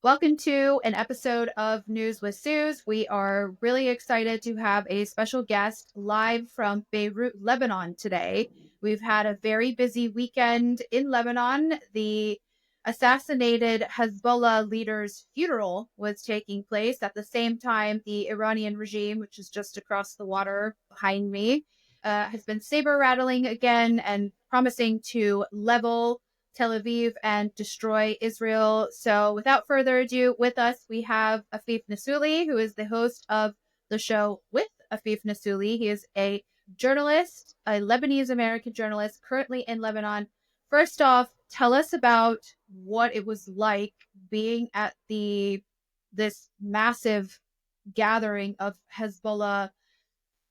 Welcome to an episode of News with Suze. We are really excited to have a special guest live from Beirut, Lebanon today. We've had a very busy weekend in Lebanon. The assassinated Hezbollah leader's funeral was taking place. At the same time, the Iranian regime, which is just across the water behind me, has been saber rattling again and promising to level Tel Aviv and destroy Israel. So, without further ado, with us we have Afeef Nessouli, who is the host of the show with Afeef Nessouli. He is a journalist, a Lebanese American journalist, currently in Lebanon. First off, tell us about what it was like being at this massive gathering of Hezbollah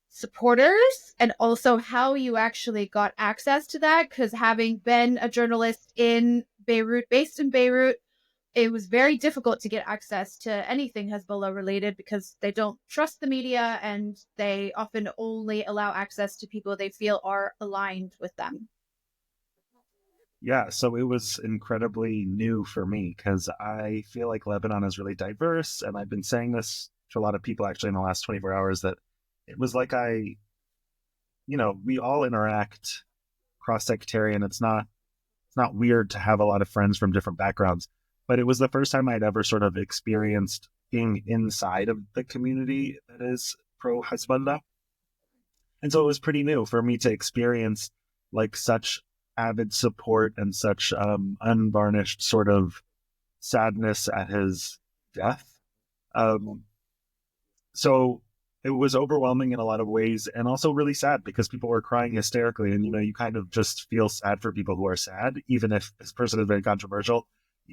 supporters, and also how you actually got access to that, because having been a journalist in Beirut, based in Beirut, it was very difficult to get access to anything Hezbollah related because they don't trust the media and they often only allow access to people they feel are aligned with them. Yeah, so it was incredibly new for me because I feel like Lebanon is really diverse. And I've been saying this to a lot of people actually in the last 24 hours that it was like we all interact cross sectarian. It's not weird to have a lot of friends from different backgrounds, but it was the first time I'd ever sort of experienced being inside of the community that is pro Hezbollah. And so it was pretty new for me to experience like such avid support and such unvarnished sort of sadness at his death. Um, so it was overwhelming in a lot of ways and also really sad because people were crying hysterically. And, you kind of just feel sad for people who are sad, even if this person is very controversial,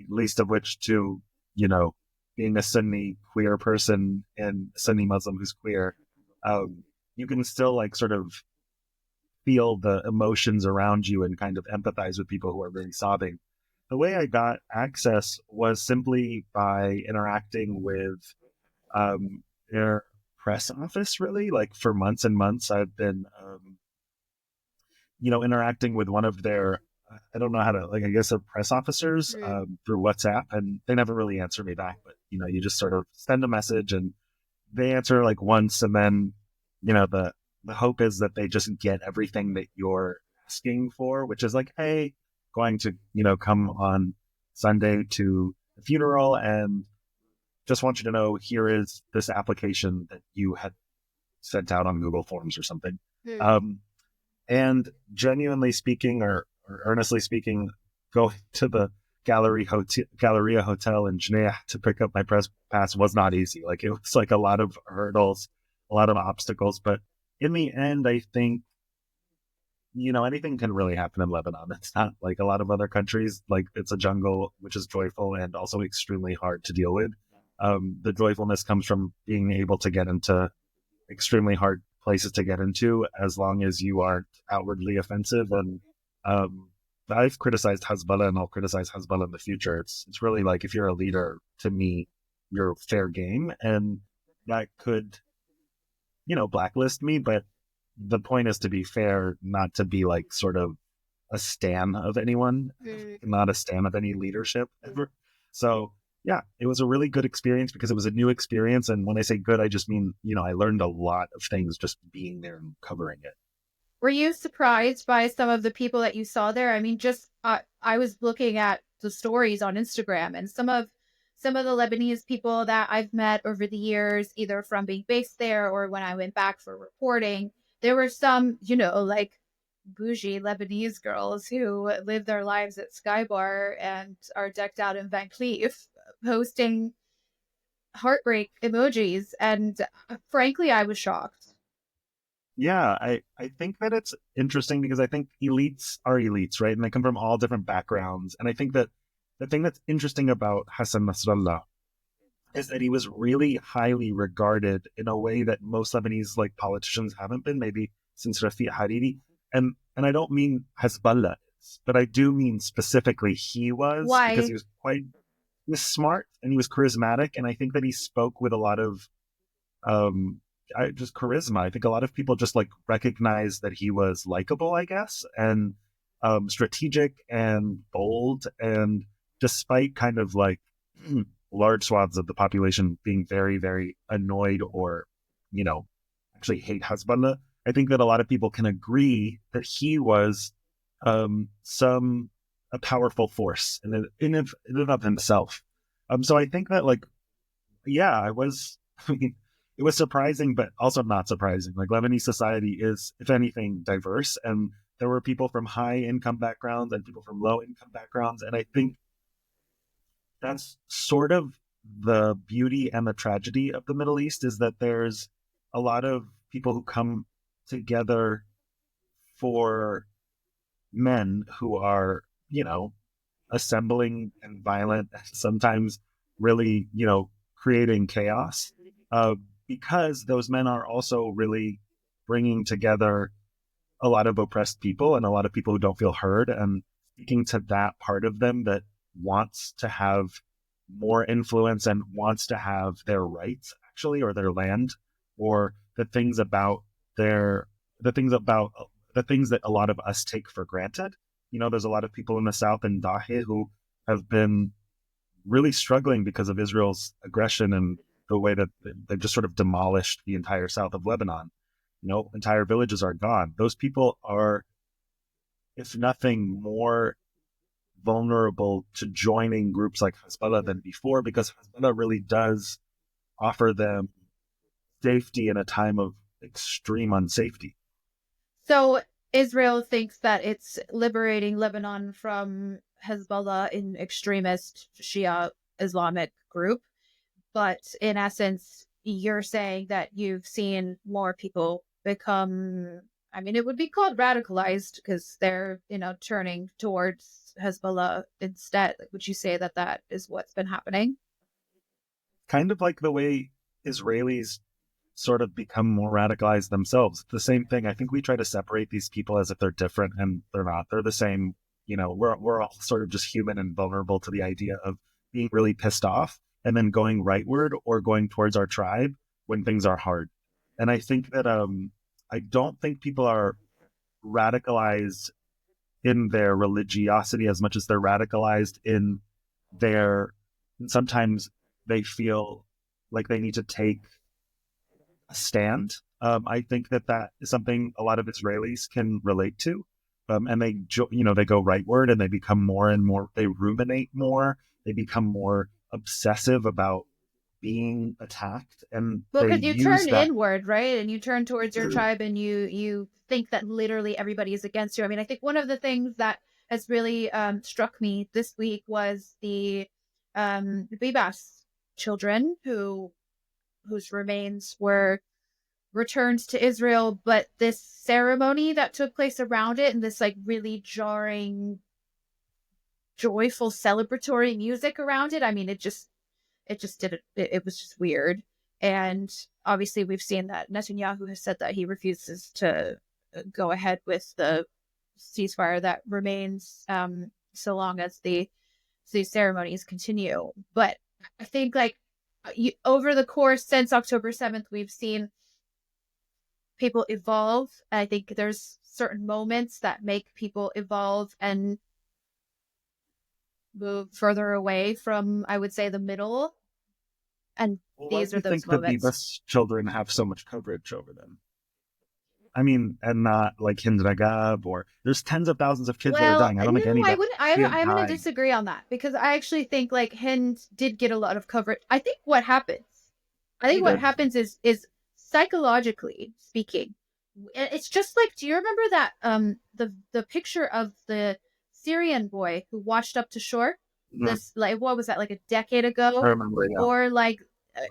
least of which to, you know, being a Sunni queer person and Sunni Muslim who's queer. You can still like sort of feel the emotions around you and kind of empathize with people who are really sobbing. The way I got access was simply by interacting with their press office, really. Like for months and months, I've been, interacting with one of their, I don't know how to, like, I guess, press officers Mm. through WhatsApp, and they never really answer me back. But, you just sort of send a message and they answer like once, and then, the hope is that they just get everything that you're asking for, which is like, hey, going to, come on Sunday to the funeral, and just want you to know here is this application that you had sent out on Google Forms or something. Mm. Um, and genuinely speaking, or earnestly speaking, going to the Galleria Hotel in Geneva to pick up my press pass was not easy. Like it was like a lot of hurdles, a lot of obstacles. But in the end, I think, anything can really happen in Lebanon. It's not like a lot of other countries. Like it's a jungle, which is joyful and also extremely hard to deal with. The joyfulness comes from being able to get into extremely hard places to get into as long as you aren't outwardly offensive. And I've criticized Hezbollah and I'll criticize Hezbollah in the future. It's really like if you're a leader, to me, you're fair game. And that could, blacklist me. But the point is to be fair, not to be like sort of a stan of anyone, Mm. not a stan of any leadership ever. So yeah, it was a really good experience because it was a new experience. And when I say good, I just mean, I learned a lot of things just being there and covering it. Were you surprised by some of the people that you saw there? I mean, just I was looking at the stories on Instagram, and some of the Lebanese people that I've met over the years, either from being based there or when I went back for reporting, there were some, like bougie Lebanese girls who live their lives at Sky Bar and are decked out in Van Cleef, posting heartbreak emojis, and frankly, I was shocked. Yeah, I think that it's interesting because I think elites are elites, right? And they come from all different backgrounds. And I think that the thing that's interesting about Hassan Nasrallah is that he was really highly regarded in a way that most Lebanese like politicians haven't been, maybe since Rafiq Hariri. And I don't mean Hezbollah is, but I do mean specifically he was, because Why? he was smart and he was charismatic, and I think that he spoke with a lot of just charisma. I think a lot of people just like recognized that he was likable, I guess, and strategic and bold, and despite kind of like large swaths of the population being very, very annoyed or, actually hate Hezbollah, I think that a lot of people can agree that he was a powerful force in and of himself. So I think that, like, yeah, I was. I mean, it was surprising, but also not surprising. Like, Lebanese society is, if anything, diverse, and there were people from high income backgrounds and people from low income backgrounds, and I think that's sort of the beauty and the tragedy of the Middle East, is that there's a lot of people who come together for men who are, assembling and violent, sometimes really, creating chaos, uh, because those men are also really bringing together a lot of oppressed people and a lot of people who don't feel heard, and speaking to that part of them that wants to have more influence and wants to have their rights, actually, or their land, or their the things about the things that a lot of us take for granted. There's a lot of people in the south in Dahi who have been really struggling because of Israel's aggression and the way that they've just sort of demolished the entire south of Lebanon. Entire villages are gone. Those people are, if nothing, more vulnerable to joining groups like Hezbollah than before, because Hezbollah really does offer them safety in a time of extreme unsafety. So Israel thinks that it's liberating Lebanon from Hezbollah, an extremist Shia Islamic group. But in essence, you're saying that you've seen more people become, I mean, it would be called radicalized because they're, turning towards Hezbollah instead. Would you say that that is what's been happening? Kind of like the way Israelis sort of become more radicalized themselves. The same thing. I think we try to separate these people as if they're different, and they're not. They're the same. We're all sort of just human and vulnerable to the idea of being really pissed off and then going rightward or going towards our tribe when things are hard. And I think that I don't think people are radicalized in their religiosity as much as they're radicalized in their. Sometimes they feel like they need to take a stand. I think that that is something a lot of Israelis can relate to. And they go rightward, and they become more and more, they ruminate more, they become more obsessive about being attacked, and Well, they because you use turn that. inward, right? And you turn towards your tribe and you think that literally everybody is against you. I mean, I think one of the things that has really struck me this week was the Bibas children whose remains were returned to Israel, but this ceremony that took place around it and this like really jarring, joyful, celebratory music around it. I mean, it just did it was just weird. And obviously we've seen that Netanyahu has said that he refuses to go ahead with the ceasefire that remains, so long as these ceremonies continue. But I think like over the course since October 7th, we've seen people evolve. I think there's certain moments that make people evolve and move further away from, I would say, the middle. And Well, why these do are you those think that the moments. best children have so much coverage over them? I mean, and not like Hind Ragab, or there's tens of thousands of kids that are Well, dying. I don't no, think any I that wouldn't. kid I'm going to dying. disagree on that because I actually think like Hind did get a lot of coverage. I think what happens, I He think what did. happens is psychologically speaking, it's just like, do you remember that the picture of the Syrian boy who washed up to shore? Mhm. This, like, what was that, like a decade I ago, remember, yeah. or like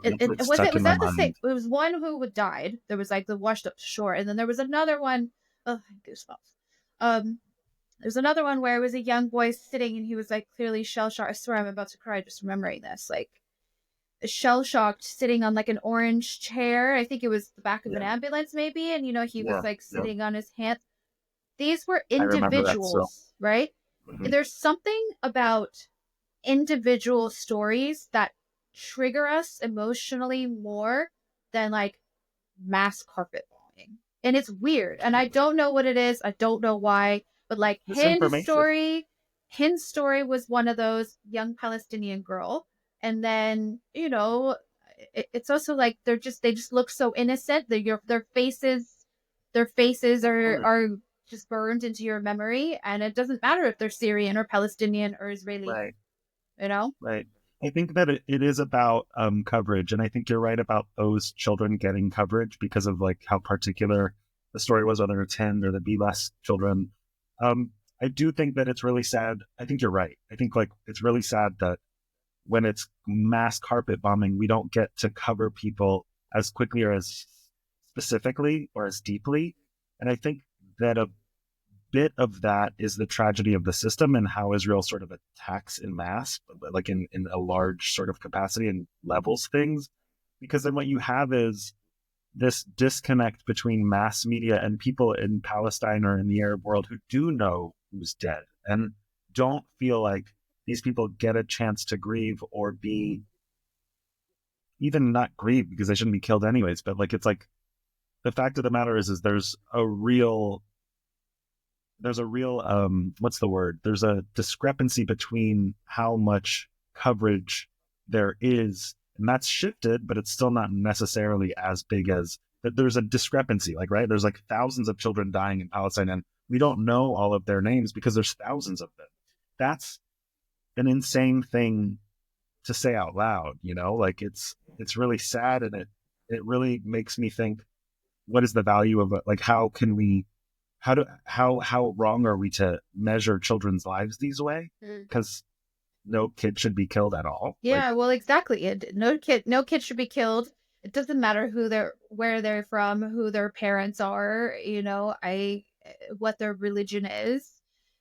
It's was stuck in my that the same? mind. It was one who died. There was like the washed up to shore, and then there was another one. Oh, goosebumps. Um, there's another one where it was a young boy sitting and he was like clearly shell shocked. I swear I'm about to cry just remembering this. Like shell shocked, sitting on like an orange chair. I think it was the back of an Yeah, ambulance, maybe. And he was yeah, like yeah. sitting on his hand. These were I remember that still. individuals, right? Mhm. There's something about individual stories that trigger us emotionally more than like mass carpet bombing. And it's weird. And I don't know what it is. I don't know why. But like Misinformation. Hind's story was one of those young Palestinian girl. And then, it's also like they just look so innocent. Their faces Of course. are just burned into your memory, and it doesn't matter if they're Syrian or Palestinian or Israeli, Right. you know? Right. I think that it is about coverage, and I think you're right about those children getting coverage because of like how particular the story was, whether it's Hind or the BLS children. Um, I do think that it's really sad. I think you're right. I think like it's really sad that when it's mass carpet bombing, we don't get to cover people as quickly or as specifically or as deeply. And I think that a bit of that is the tragedy of the system and how Israel sort of attacks in mass, like in a large sort of capacity and levels things. Because then what you have is this disconnect between mass media and people in Palestine or in the Arab world who do know who's dead and don't feel like these people get a chance to grieve or be even not grieve because they shouldn't be killed anyways. But like, it's like the fact of the matter is there's a real what's the word, there's a discrepancy between how much coverage there is, and that's shifted, but it's still not necessarily as big as that. There's a discrepancy, like, right, there's like thousands of children dying in Palestine and we don't know all of their names because there's thousands of them. That's an insane thing to say out loud, like it's really sad, and it really makes me think, what is the value of it? Like, how can we how wrong are we to measure children's lives these way? Because no kid should be killed at all. Like, Yeah, well, exactly. No kid should be killed. It doesn't matter where they're from, who their parents are, what their religion is.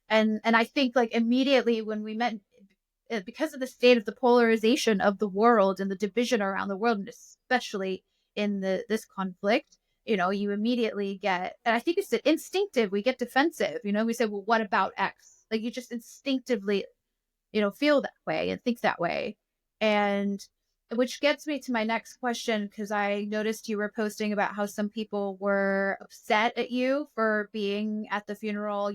And I think like immediately when we met, because of the state of the polarization of the world and the division around the world, and especially in this conflict, you immediately get, and I think it's instinctive, we get defensive. We say, well, what about X? Like you just instinctively feel that way and think that way. And which gets me to my next question, because I noticed you were posting about how some people were upset at you for being at the funeral.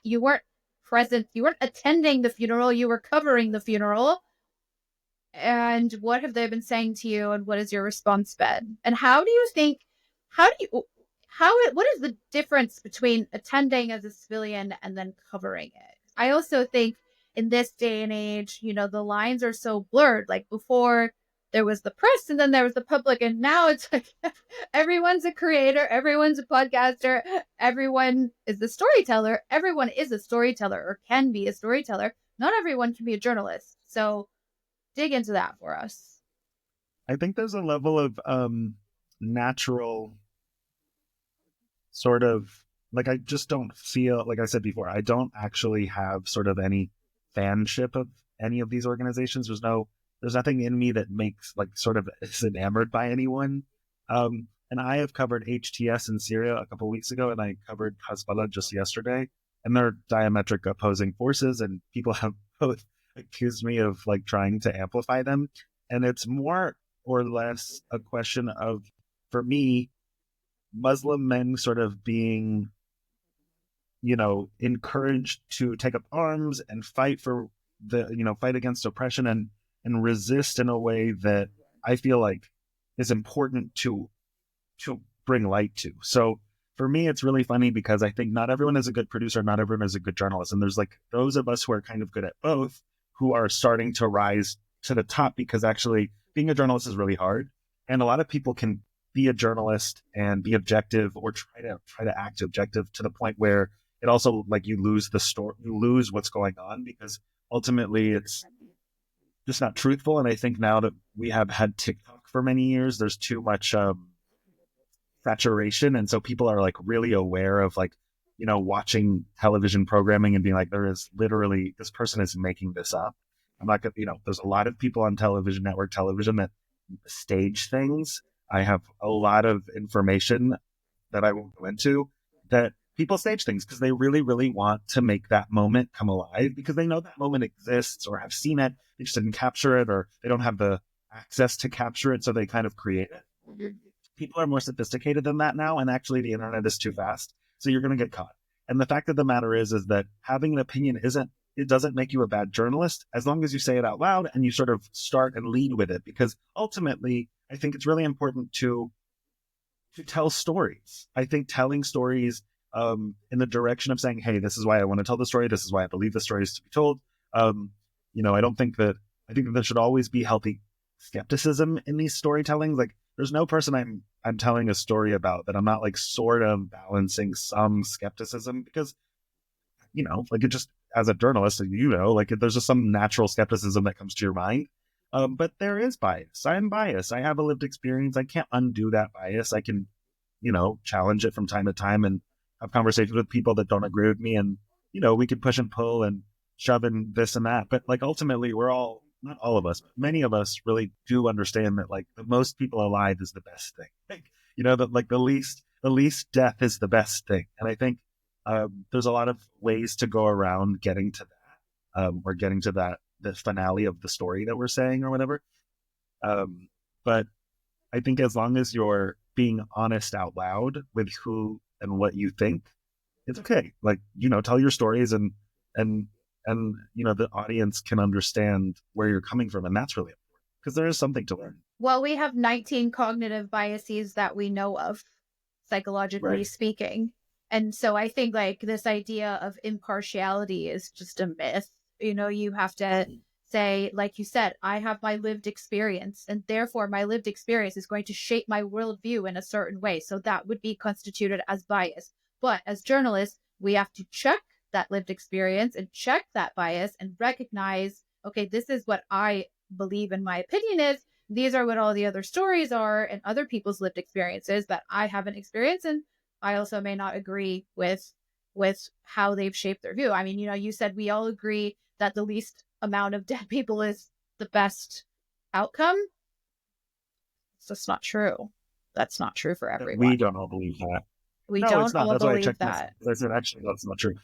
You weren't present, you weren't attending the funeral, you were covering the funeral. And what have they been saying to you, and what has your response been? And how do you what is the difference between attending as a civilian and then covering it? I also think in this day and age, the lines are so blurred. Like before there was the press and then there was the public, and now it's like everyone's a creator, everyone's a podcaster, everyone is a storyteller, everyone is a storyteller or can be a storyteller. Not everyone can be a journalist. So dig into that for us. I think there's a level of natural sort of, like, I just don't feel, like I said before, I don't actually have sort of any fanship of any of these organizations. There's nothing in me that makes like sort of is enamored by anyone. And I have covered HTS in Syria a couple of weeks ago, and I covered Hezbollah just yesterday, and they're diametric opposing forces, and people have both accused me of like trying to amplify them. And it's more or less a question of, for me, Muslim men sort of being, encouraged to take up arms and fight for fight against oppression and resist in a way that I feel like is important to bring light to. So for me, it's really funny because I think not everyone is a good producer, not everyone is a good journalist. And there's like those of us who are kind of good at both who are starting to rise to the top, because actually being a journalist is really hard. And a lot of people can be a journalist and be objective or try to act objective to the point where it also, like, you lose the story, you lose what's going on, because ultimately it's just not truthful. And I think now that we have had TikTok for many years, there's too much saturation, and so people are like really aware of like watching television programming and being like, there is literally, this person is making this up. I'm not gonna, there's a lot of people on television, network television, that stage things. I have a lot of information that I won't go into, that people stage things because they really, really want to make that moment come alive, because they know that moment exists or have seen it. They just didn't capture it, or they don't have the access to capture it, so they kind of create it. People are more sophisticated than that now, and actually the internet is too fast, so you're going to get caught. And the fact of the matter is that having an opinion isn't it doesn't make you a bad journalist as long as you say it out loud and you sort of start and lead with it. Because ultimately, I think it's really important to tell stories. I think telling stories in the direction of saying, "Hey, this is why I want to tell the story. This is why I believe the story is to be told." Um, I don't think that I think that there should always be healthy skepticism in these storytellings. Like, there's no person I'm telling a story about that I'm not like sort of balancing some skepticism because like it just as a journalist, like there's just some natural skepticism that comes to your mind. But there is bias. I'm biased. I have a lived experience. I can't undo that bias. I can, challenge it from time to time and have conversations with people that don't agree with me. And, we can push and pull and shove in this and that. But like ultimately, we're all, not all of us, but many of us really do understand that like the most people alive is the best thing. Like, that like the least death is the best thing. And I think there's a lot of ways to go around getting to that, or getting to the finale of the story that we're saying or whatever. But I think as long as you're being honest out loud with who and what you think, it's okay. Like, tell your stories and the audience can understand where you're coming from. And that's really important because there is something to learn. Well, we have 19 cognitive biases that we know of, psychologically speaking. And so I think like this idea of impartiality is just a myth. You have to say, like you said, I have my lived experience, and therefore my lived experience is going to shape my worldview in a certain way. So that would be constituted as bias. But as journalists, we have to check that lived experience and check that bias and recognize, okay, this is what I believe in my opinion is. These are what all the other stories are and other people's lived experiences that I haven't experienced. And I also may not agree with how they've shaped their view. I mean, you said we all agree that the least amount of dead people is the best outcome. It's just not true. That's not true for everyone. We don't all believe that. We No, it's don't not. all That's why I believe checked myself. that. I said, actually, that's not true.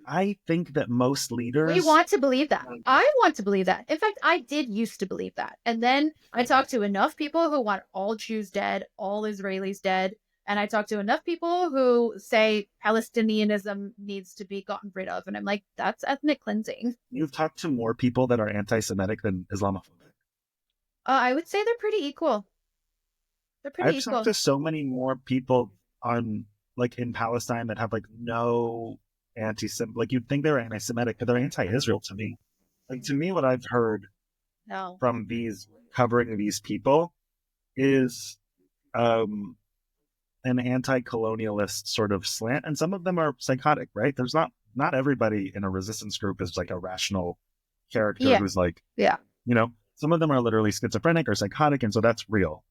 I think that most We leaders. want to believe that. I want to believe that. In fact, I did used to believe that. And then I talked to enough people who want all Jews dead, all Israelis dead. And I talked to enough people who say Palestinianism needs to be gotten rid of. And I'm like, that's ethnic cleansing. You've talked to more people that are anti-Semitic than Islamophobic. I would say they're pretty equal. They're pretty I've talked equal. to so many more people on like in Palestine that have like no anti-Sem. Like you'd think they were anti-Semitic, but they're anti-Israel to me. Like to me, what I've heard No. from these covering these people is an anti-colonialist sort of slant, and some of them are psychotic, right? There's not everybody in a resistance group is like a rational character Yeah. who's like, Yeah. some of them are literally schizophrenic or psychotic, and so that's real.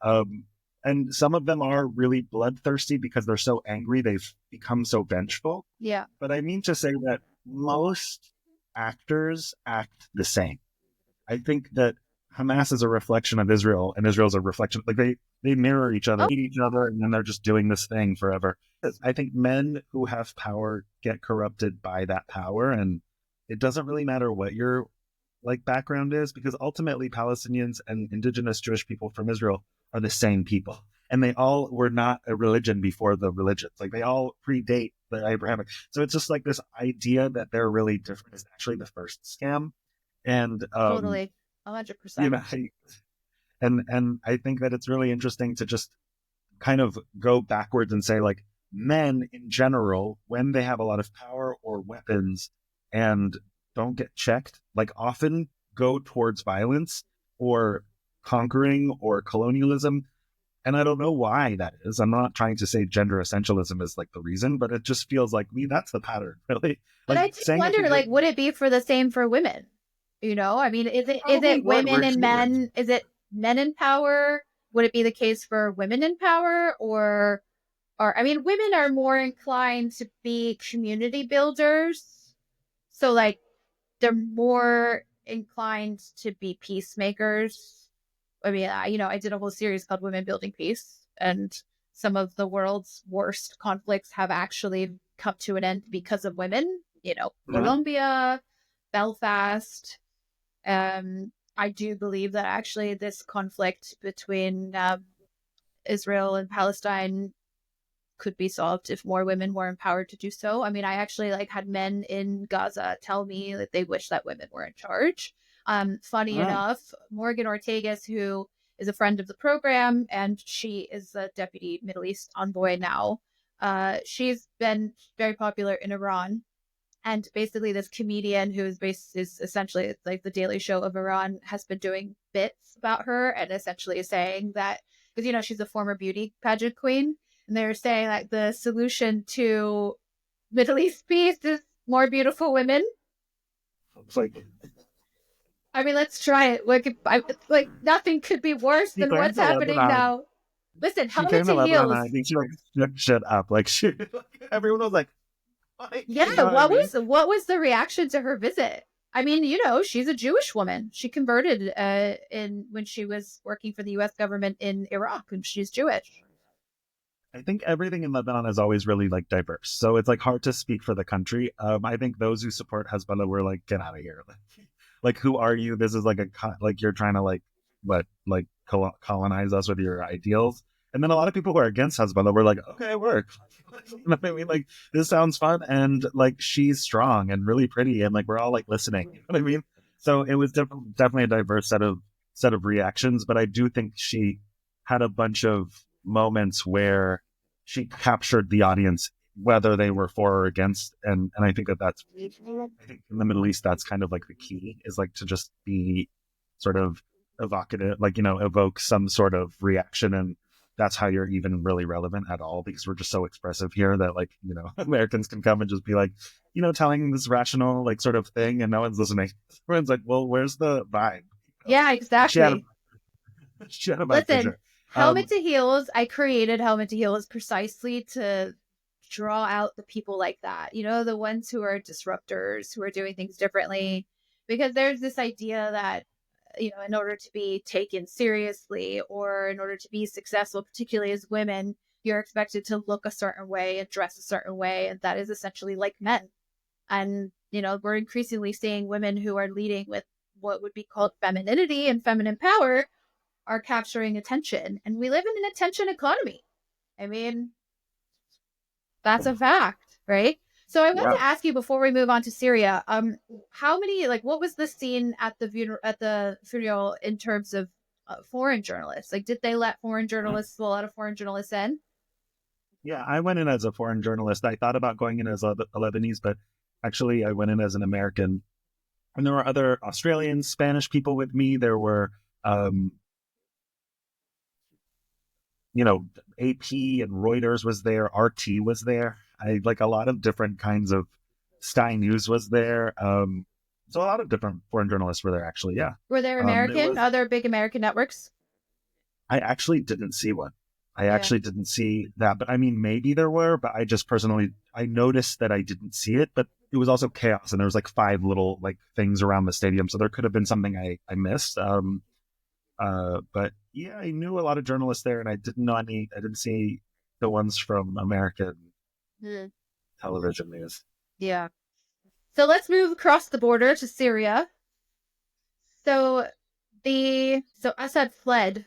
And some of them are really bloodthirsty because they're so angry they've become so vengeful. Yeah. But I mean to say that most actors act the same. I think that Hamas is a reflection of Israel, and Israel's a reflection. Like they mirror each other, Oh, eat each other, and then they're just doing this thing forever. I think men who have power get corrupted by that power, and it doesn't really matter what your like background is, because ultimately Palestinians and indigenous Jewish people from Israel are the same people. And they all were not a religion before the religions. Like they all predate the Abrahamic. So it's just like this idea that they're really different is actually the first scam. And totally. 100%. and I think that it's really interesting to just kind of go backwards and say like men in general, when they have a lot of power or weapons and don't get checked, like often go towards violence or conquering or colonialism. And I don't know why that is. I'm not trying to say gender essentialism is like the reason, but it just feels like that's the pattern, really. But Like I do saying wonder, like, would it be for the same for women? I mean, is probably it what women we're and humans. men? Is it men in power? Would it be the case for women in power, or I mean, women are more inclined to be community builders, so like they're more inclined to be peacemakers. I mean, I did a whole series called Women Building Peace, and some of the world's worst conflicts have actually come to an end because of women. Mhm. Colombia, Belfast. I do believe that actually this conflict between Israel and Palestine could be solved if more women were empowered to do so. I mean, I actually like had men in Gaza tell me that they wish that women were in charge. Funny Oh, enough, Morgan Ortegas, who is a friend of the program, and she is the deputy Middle East envoy now. She's been very popular in Iran, and basically this comedian who is essentially like the Daily Show of Iran has been doing bits about her and essentially saying that, because she's a former beauty pageant queen, and they're saying like the solution to Middle East peace is more beautiful women. it's like I mean, let's try it. Like nothing could be worse she than came what's to happening Lebanon. now. Listen, She helmet came to to Lebanon, and heels. I think she like shook shit up. Like she, like, everyone was like, you Yeah, know what I mean? what was the reaction to her visit? I mean, she's a Jewish woman. She converted in when she was working for the U.S. government in Iraq, and she's Jewish. I think everything in Lebanon is always really like diverse, so it's like hard to speak for the country. I think those who support Hezbollah were like, get out of here. Like who are you? This is like like you're trying to like what like colonize us with your ideals. And then a lot of people who are against Hezbollah were like, okay, work. You know what I mean? Like this sounds fun, and like she's strong and really pretty, and like we're all like listening. You know what I mean? So it was definitely a diverse set of reactions, but I do think she had a bunch of moments where she captured the audience, whether they were for or against, and I think that's I think in the Middle East that's kind of like the key is like to just be sort of evocative, like evoke some sort of reaction, and that's how you're even really relevant at all, because we're just so expressive here that like Americans can come and just be like telling this rational like sort of thing, and no one's listening. Everyone's like, well, where's the vibe? Yeah, She had a exactly. she had a vibe for Listen, sure. helmet to heels. I created helmet to heels precisely to draw out the people like that. The ones who are disruptors, who are doing things differently, because there's this idea that in order to be taken seriously or in order to be successful, particularly as women, you're expected to look a certain way and dress a certain way. And that is essentially like men. And, we're increasingly seeing women who are leading with what would be called femininity and feminine power are capturing attention. And we live in an attention economy. I mean, that's a fact, right? So I want Yeah. to ask you before we move on to Syria, how many what was the scene at the funeral in terms of foreign journalists? Like, did they let a lot of foreign journalists in? Yeah, I went in as a foreign journalist. I thought about going in as a Lebanese, but actually I went in as an American. And there were other Australian, Spanish people with me. There were, um, AP and Reuters was there. RT was there. I like a lot of different kinds of Sky News was there. So a lot of different foreign journalists were there, actually. Yeah. Were there It American, was other big American networks? I actually didn't see one. I Yeah. actually didn't see that, but I mean, maybe there were, but I just personally, I noticed that I didn't see it, but it was also chaos, and there was like five little like things around the stadium. So there could have been something I missed. But yeah, I knew a lot of journalists there, and I didn't see the ones from American Hmm. television news. Yeah. So let's move across the border to Syria. So so Assad fled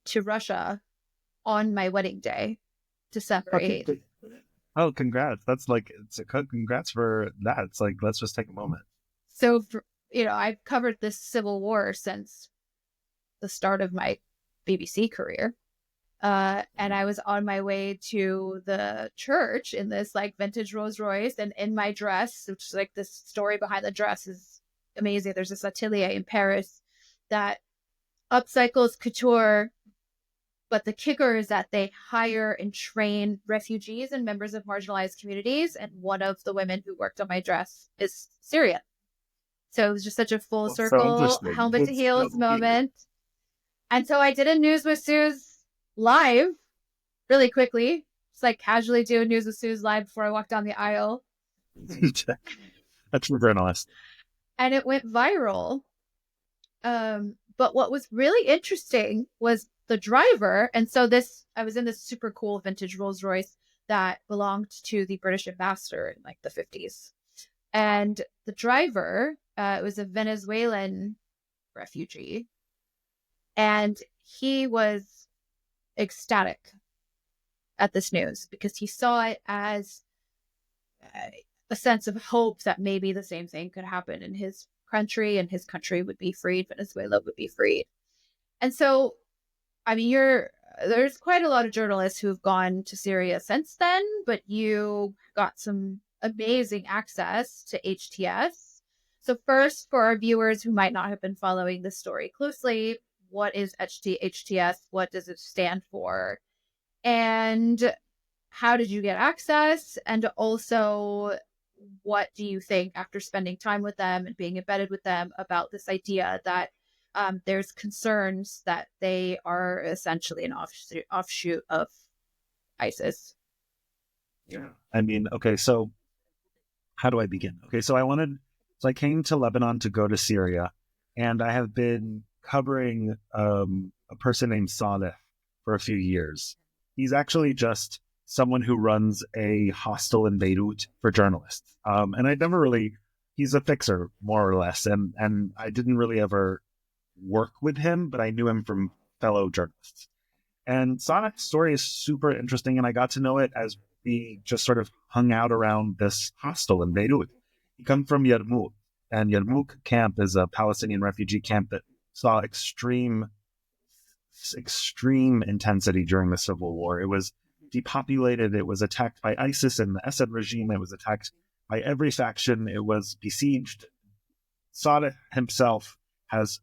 to Russia on my wedding day, December Okay. 8th. Oh, congrats. That's like, congrats for that. It's like, let's just take a moment. So, I've covered this civil war since the start of my BBC career. And I was on my way to the church in this like vintage Rolls Royce and in my dress, which is like this story behind the dress is amazing. There's this atelier in Paris that upcycles couture, but the kicker is that they hire and train refugees and members of marginalized communities. And one of the women who worked on my dress is Syrian. So it was just such a full That's so circle, interesting. helmet to It's so heels weird. moment. And so I did a News with Suze live really quickly, just like casually do a News with Suze live before I walk down the aisle. That's a journalist. And it went viral. But what was really interesting was the driver. And so I was in this super cool vintage Rolls Royce that belonged to the British ambassador in like the 50s. And the driver was a Venezuelan refugee. And he was ecstatic at this news because he saw it as a sense of hope that maybe the same thing could happen in his country and his country would be freed, Venezuela would be freed. And so, I mean, there's quite a lot of journalists who've gone to Syria since then, but you got some amazing access to HTS. So first, for our viewers who might not have been following this story closely, what is HTS? What does it stand for? And how did you get access? And also, what do you think after spending time with them and being embedded with them about this idea that there's concerns that they are essentially an offshoot of ISIS? Yeah. I mean, okay, so how do I begin? Okay, so I came to Lebanon to go to Syria, and I have been covering a person named Saleh for a few years. He's actually just someone who runs a hostel in Beirut for journalists. And he's a fixer, more or less. And I didn't really ever work with him, but I knew him from fellow journalists. And Saleh's story is super interesting, and I got to know it as we just sort of hung out around this hostel in Beirut. He comes from Yarmouk, and Yarmouk camp is a Palestinian refugee camp that saw extreme intensity during the civil war. It was depopulated. It was attacked by ISIS and the Assad regime. It was attacked by every faction. It was besieged. Saleh himself has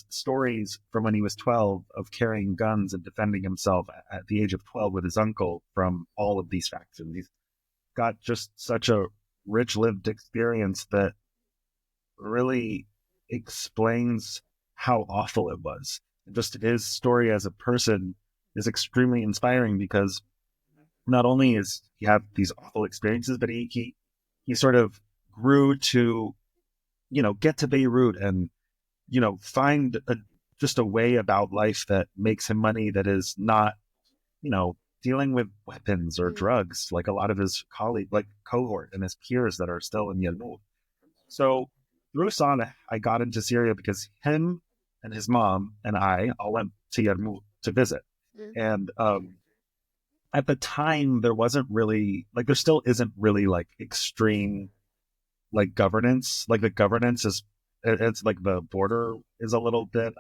stories from when he was 12 of carrying guns and defending himself at the age of 12 with his uncle from all of these factions. He's got just such a rich lived experience that really explains how awful it was. Just his story as a person is extremely inspiring because not only is he have these awful experiences, but he sort of grew to, get to Beirut and, find just a way about life that makes him money that is not, dealing with weapons or drugs like a lot of his cohort and his peers that are still in Yarmouk. So through Saleh, I got into Syria because him and his mom and I all went to Yarmouk to visit. And at the time, there wasn't really, there still isn't really extreme governance. The governance it's the border is a little bit,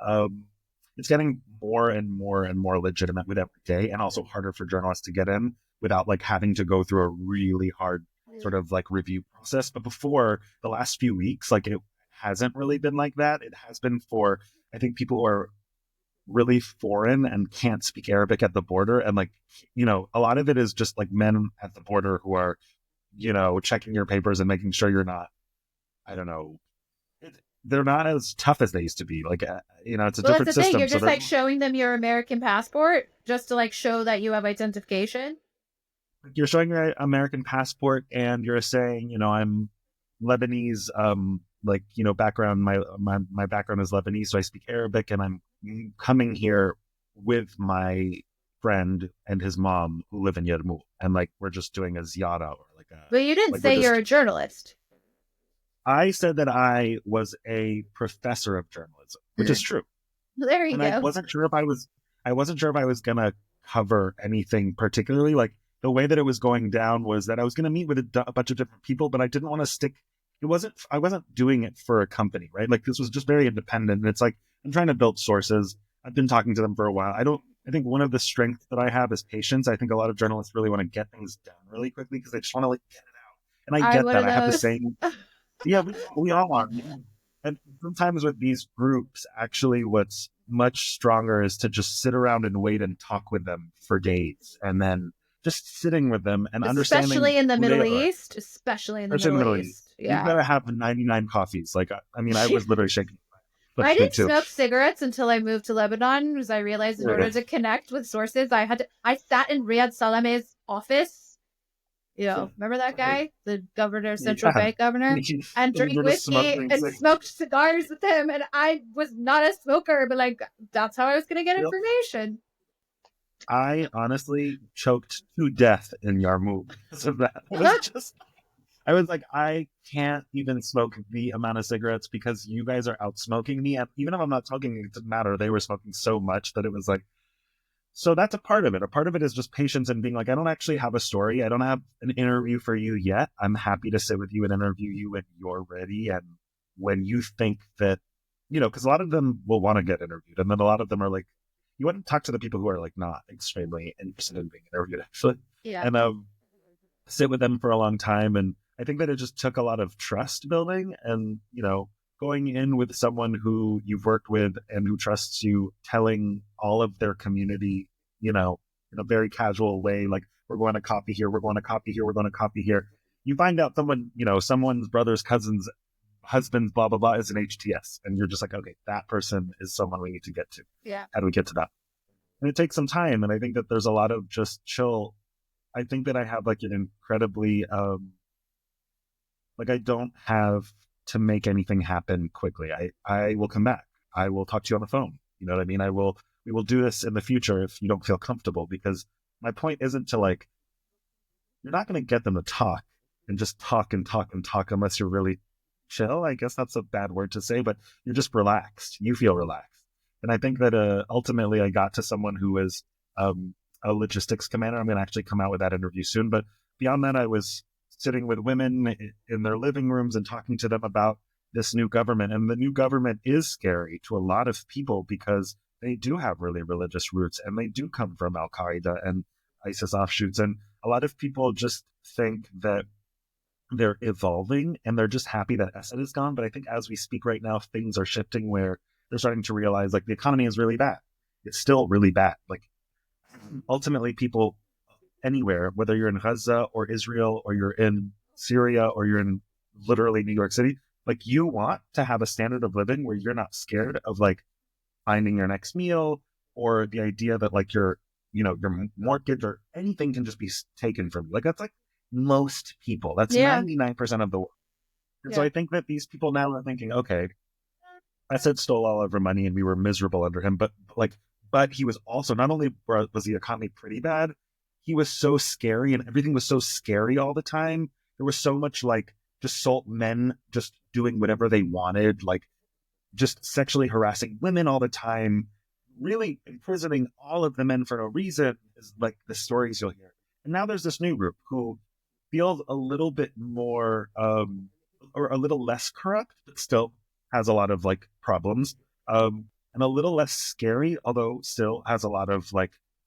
it's getting more and more and more legitimate with every day, and also harder for journalists to get in without having to go through a really hard sort of review process. But before the last few weeks, it hasn't really been like that. It has been for, I think, people who are really foreign and can't speak Arabic at the border. And a lot of it is just men at the border who are, checking your papers and making sure you're not, I don't know, they're not as tough as they used to be. It's a different that's the system. thing. You're just showing them your American passport just to show that you have identification. You're showing your American passport and you're saying, I'm Lebanese, background. My background is Lebanese, so I speak Arabic, and I'm coming here with my friend and his mom who live in Yarmouk, and we're just doing a ziyara or But you didn't say you're a journalist. I said that I was a professor of journalism, which is true. There you go. I wasn't sure if I was gonna cover anything particularly. The way that it was going down was that I was gonna meet with a bunch of different people, but I didn't want to stick. I wasn't doing it for a company, right? This was just very independent. And it's I'm trying to build sources. I've been talking to them for a while. I think one of the strengths that I have is patience. I think a lot of journalists really want to get things done really quickly because they just want to get it out. And I get that. I have the same. Yeah, we all are. And sometimes with these groups, actually what's much stronger is to just sit around and wait and talk with them for days. And then just sitting with them and understanding. Especially in the Middle East. Especially in the Middle East. Yeah. You've got to have 99 coffees. I was literally shaking. I didn't smoke cigarettes until I moved to Lebanon because I realized in order to connect with sources, I sat in Riyad Salameh's office. Remember that guy? The governor, central bank governor? And drink whiskey and smoked cigars with him. And I was not a smoker, but that's how I was going to get information. I honestly choked to death in Yarmouk because of that. I was I can't even smoke the amount of cigarettes because you guys are out smoking me. And even if I'm not smoking, it didn't matter. They were smoking so much that it was So that's a part of it. A part of it is just patience and being like, I don't actually have a story. I don't have an interview for you yet. I'm happy to sit with you and interview you when you're ready. And when you think that, because a lot of them will want to get interviewed. And then a lot of them are like, you want to talk to the people who are like not extremely interested in being interviewed, actually. Yeah. And sit with them for a long time. And I think that it just took a lot of trust building and, going in with someone who you've worked with and who trusts you, telling all of their community, in a very casual way, like, we're going to copy here, we're going to copy here, we're going to copy here. You find out someone's brother's cousin's husband's blah, blah, blah is an HTS. And you're just like, okay, that person is someone we need to get to. Yeah. How do we get to that? And it takes some time. And I think that there's a lot of just chill. I think that I have like an incredibly, I don't have to make anything happen quickly. I will come back. I will talk to you on the phone. You know what I mean? We will do this in the future if you don't feel comfortable, because my point isn't to you're not going to get them to talk and just talk and talk and talk unless you're really chill. I guess that's a bad word to say, but you're just relaxed. You feel relaxed. And I think that ultimately I got to someone who is a logistics commander. I'm going to actually come out with that interview soon. But beyond that, I was sitting with women in their living rooms and talking to them about this new government. And the new government is scary to a lot of people because they do have really religious roots and they do come from Al Qaeda and ISIS offshoots. And a lot of people just think that they're evolving and they're just happy that Assad is gone. But I think as we speak right now, things are shifting where they're starting to realize the economy is really bad. It's still really bad. Ultimately, people anywhere, whether you're in Gaza or Israel or you're in Syria or you're in literally New York City, you want to have a standard of living where you're not scared of finding your next meal, or the idea that your mortgage or anything can just be taken from you. That's most people. That's 99% of the world. And so I think that these people now are thinking, okay, Assad stole all of our money and we were miserable under him, but he was also, not only was the economy pretty bad, he was so scary and everything was so scary all the time. There was so much just men just doing whatever they wanted, just sexually harassing women all the time, really imprisoning all of the men for no reason, is the stories you'll hear. And now there's this new group who feels a little bit more, or a little less corrupt, but still has a lot of problems, and a little less scary, although still has a lot of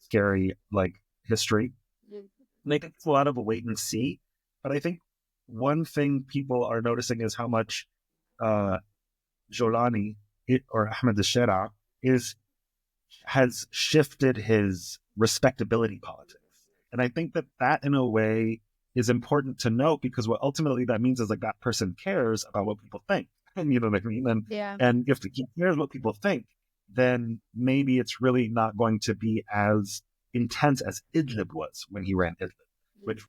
scary history. And I think it's a lot of a wait and see. But I think one thing people are noticing is how much Jolani or Ahmed al-Shara has shifted his respectability politics. And I think that in a way is important to note, because what ultimately that means is that person cares about what people think. And you know what I mean? And if he cares what people think, then maybe it's really not going to be as intense as Idlib was when he ran Idlib, which,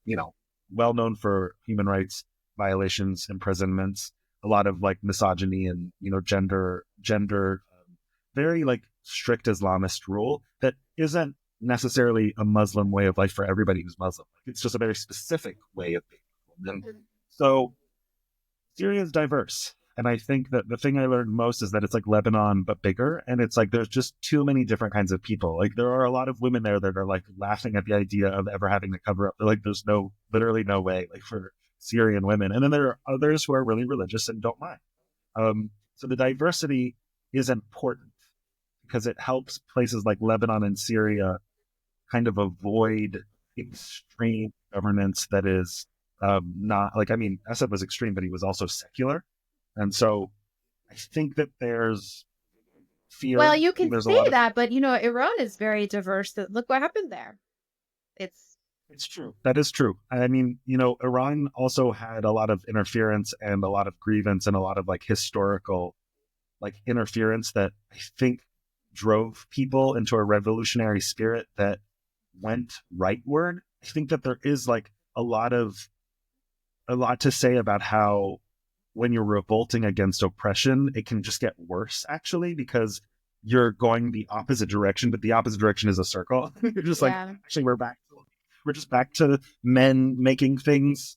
well known for human rights violations, imprisonments, a lot of misogyny and, gender, very strict Islamist rule that isn't necessarily a Muslim way of life for everybody who's Muslim. It's just a very specific way of being Muslim. And so Syria is diverse. And I think that the thing I learned most is that it's Lebanon, but bigger. And it's there's just too many different kinds of people. There are a lot of women there that are laughing at the idea of ever having to cover up. They're there's literally no way, for Syrian women. And then there are others who are really religious and don't mind. So the diversity is important because it helps places like Lebanon and Syria kind of avoid extreme governance that is not Assad was extreme, but he was also secular. And so I think that there's fear. Well, you can say that, but Iran is very diverse. Look what happened there. It's true. That is true. Iran also had a lot of interference and a lot of grievance and a lot of historical interference that I think drove people into a revolutionary spirit that went rightward. I think that there is a lot to say about how when you're revolting against oppression, it can just get worse, actually, because you're going the opposite direction, but the opposite direction is a circle. You're just actually, we're just back to men making things,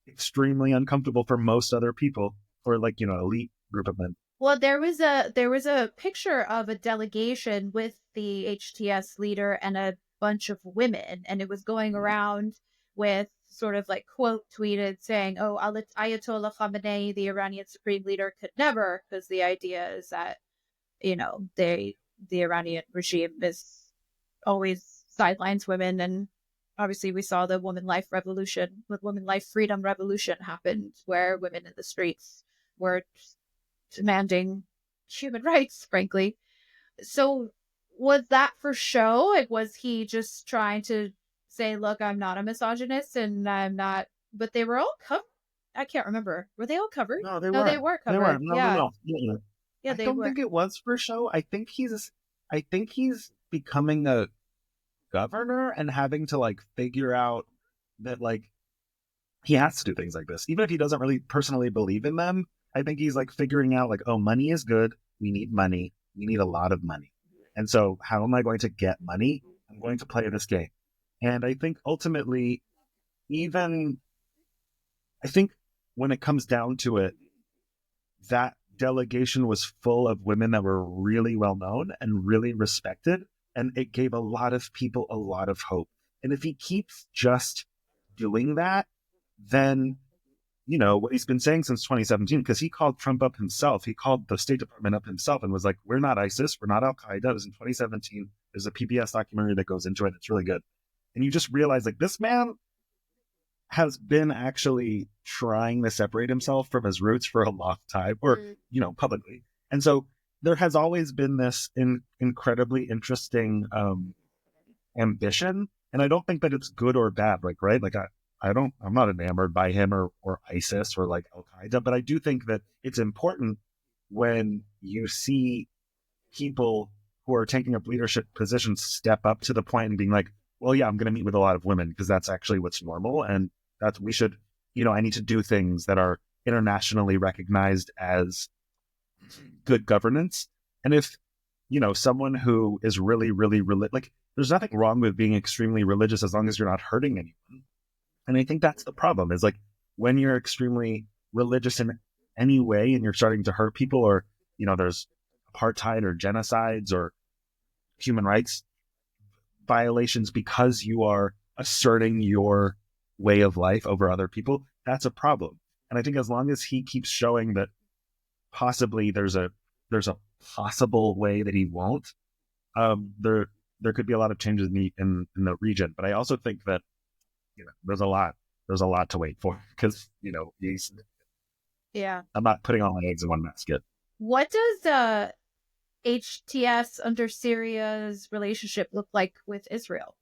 extremely uncomfortable for most other people, or elite group of men. Well, there was a picture of a delegation with the HTS leader and a bunch of women, and it was going around with sort of like quote tweeted saying, "Oh, Ayatollah Khamenei, the Iranian supreme leader, could never," because the idea is that the Iranian regime is always sidelines women, and obviously we saw the woman life freedom revolution happened, where women in the streets were demanding human rights, frankly. So was that for show? Like, was he just trying to say, look, I'm not a misogynist and I'm not, but they were all covered. I can't remember. Were they all covered? No, they No, they weren't. were They covered. weren't. No, no, Yeah. no. No, no. Yeah, I they don't were. think it was for show. I think he's becoming a governor and having to like figure out that like he has to do things like this, even if he doesn't really personally believe in them. I think he's like figuring out like, oh, money is good. We need money. We need a lot of money. And so how am I going to get money? I'm going to play this game. And I think ultimately, even I think when it comes down to it, that delegation was full of women that were really well known and really respected. And it gave a lot of people a lot of hope. And if he keeps just doing that, then, you know, what he's been saying since 2017, because he called Trump up himself, he called the State Department up himself and was like, we're not ISIS, we're not Al Qaeda. It was in 2017. There's a PBS documentary that goes into it. It's really good. And you just realize like this man has been actually trying to separate himself from his roots for a long time, or, you know, publicly. And so there has always been this incredibly interesting ambition. And I don't think that it's good or bad, like, right? Like, I'm not enamored by him or ISIS or like Al Qaeda, but I do think that it's important when you see people who are taking up leadership positions step up to the point and being like, well, yeah, I'm going to meet with a lot of women because that's actually what's normal. And that we should, you know, I need to do things that are internationally recognized as good governance. And if, you know, someone who is really, really, like, there's nothing wrong with being extremely religious as long as you're not hurting anyone. And I think that's the problem is like when you're extremely religious in any way and you're starting to hurt people, or, you know, there's apartheid or genocides or human rights violations because you are asserting your way of life over other people, that's a problem. And I think as long as he keeps showing that possibly there's a possible way that he won't, there could be a lot of changes in the region. But I also think that, you know, there's a lot to wait for because, you know, Yeah. I'm not putting all my eggs in one basket. What does HTS under Syria's relationship look like with Israel?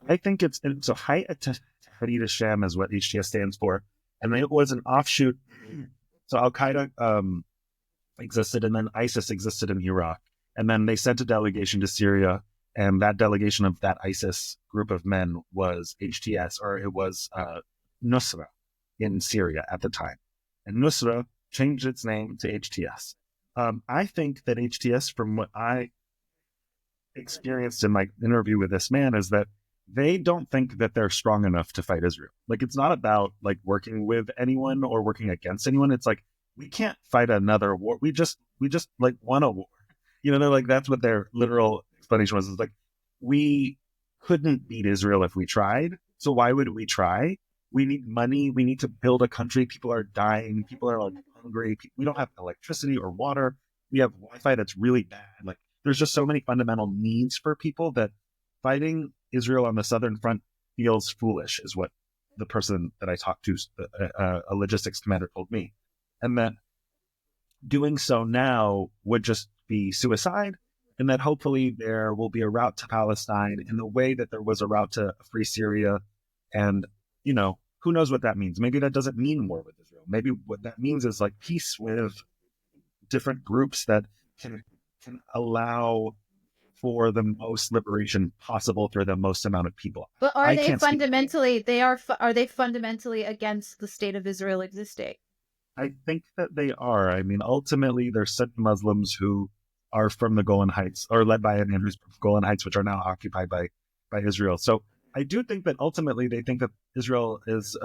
I think it's so Hayat Tahrir al-Sham is what HTS stands for, and it was an offshoot. So Al Qaeda existed, and then ISIS existed in Iraq, and then they sent a delegation to Syria, and that delegation of that ISIS group of men was HTS, or it was Nusra in Syria at the time, and Nusra changed its name to HTS. I think that HTS, from what I experienced in my interview with this man, is that they don't think that they're strong enough to fight Israel. Like, it's not about like working with anyone or working against anyone. It's like, we can't fight another war. We just like won a war. You know, they're like, that's what their literal explanation was. It's like, we couldn't beat Israel if we tried. So why would we try? We need money. We need to build a country. People are dying. People are like hungry. We don't have electricity or water. We have Wi-Fi that's really bad. Like, there's just so many fundamental needs for people that fighting Israel on the southern front feels foolish, is what the person that I talked to, a logistics commander, told me. And that doing so now would just be suicide, and that hopefully there will be a route to Palestine in the way that there was a route to free Syria. And, you know, who knows what that means? Maybe that doesn't mean war with Israel. Maybe what that means is like peace with different groups that can allow for the most liberation possible for the most amount of people. But I can't speak. are they fundamentally against the state of Israel existing? I think that they are. I mean, ultimately, there's Sunni Muslims who are from the Golan Heights, or led by a man who's from Golan Heights, which are now occupied by Israel. So I do think that ultimately they think that Israel is,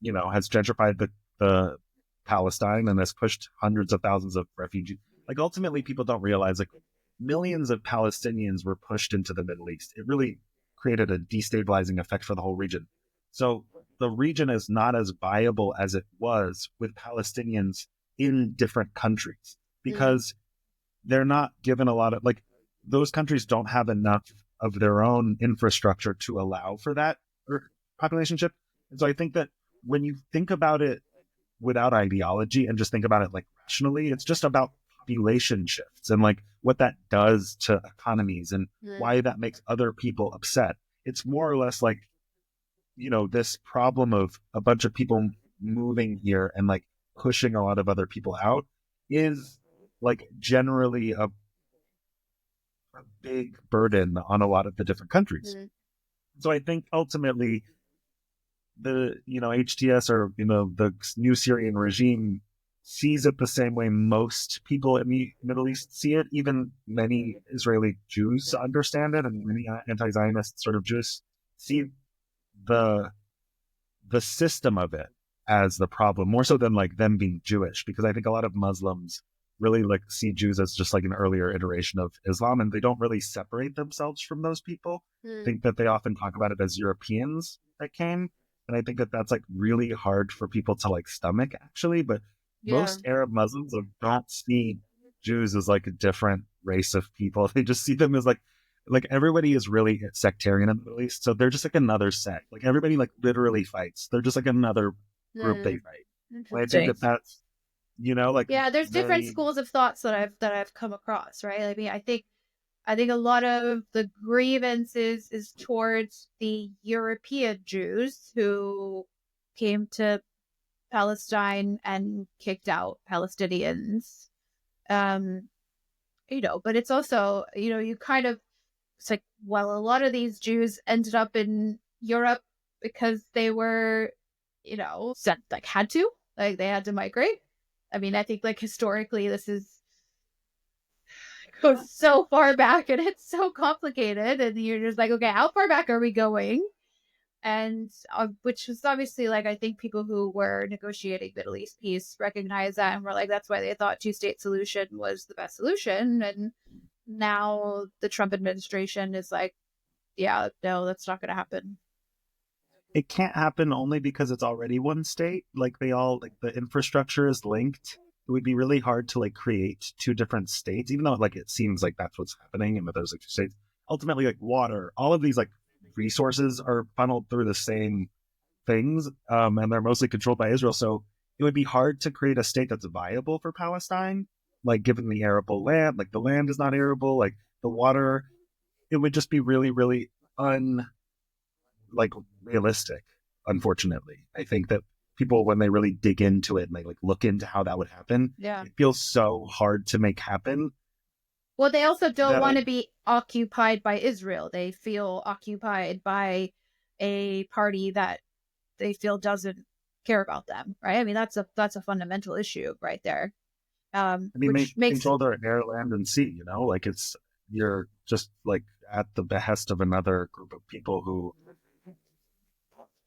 you know, has gentrified the Palestine and has pushed hundreds of thousands of refugees. Like ultimately, people don't realize like millions of Palestinians were pushed into the Middle East. It really created a destabilizing effect for the whole region. So the region is not as viable as it was with Palestinians in different countries because they're not given a lot of like those countries don't have enough of their own infrastructure to allow for that population shift. And so I think that when you think about it without ideology and just think about it like rationally, it's just about population shifts and like what that does to economies and why that makes other people upset. It's more or less like, you know, this problem of a bunch of people moving here and like pushing a lot of other people out is like generally a big burden on a lot of the different countries. So I think ultimately the, you know, HTS or, you know, the new Syrian regime sees it the same way most people in the Middle East see it. Even many Israeli Jews understand it, and many anti-Zionist sort of Jews see the system of it as the problem, more so than like them being Jewish, because I think a lot of Muslims really like see Jews as just like an earlier iteration of Islam, and they don't really separate themselves from those people. I think that they often talk about it as Europeans that came, and I think that that's like really hard for people to like stomach actually. But most Arab Muslims don't see Jews as like a different race of people. They just see them as like everybody is really sectarian in the Middle East, so they're just like another sect. Like everybody like literally fights. They're just like another group they fight. And I think that that's, you know, like there's different schools of thoughts that I've come across, right? I mean, I think a lot of the grievance is towards the European Jews who came to Palestine and kicked out Palestinians. You know, but it's also, you know, you kind of, it's like, well, a lot of these Jews ended up in Europe because they were, you know, sent, like had to, like they had to migrate. I mean, I think like historically this goes so far back and it's so complicated, and you're just like, okay, how far back are we going? And which is obviously like, I think people who were negotiating Middle East peace recognize that and were like, that's why they thought two-state solution was the best solution. And now the Trump administration is like, yeah, no, that's not going to happen. It can't happen only because it's already one state. Like they all like the infrastructure is linked. It would be really hard to like create two different states, even though like it seems like that's what's happening and that there's like two states. Ultimately, like water, all of these like resources are funneled through the same things, and they're mostly controlled by Israel. So it would be hard to create a state that's viable for Palestine, like given the arable land, like the land is not arable, like the water. It would just be really, really like realistic. Unfortunately, I think that people, when they really dig into it and they like look into how that would happen, it feels so hard to make happen. Well, they also don't want to be occupied by Israel. They feel occupied by a party that they feel doesn't care about them, right? I mean, that's a fundamental issue right there. I mean, which they makes control their air, land, and sea. You know, like you're just like at the behest of another group of people who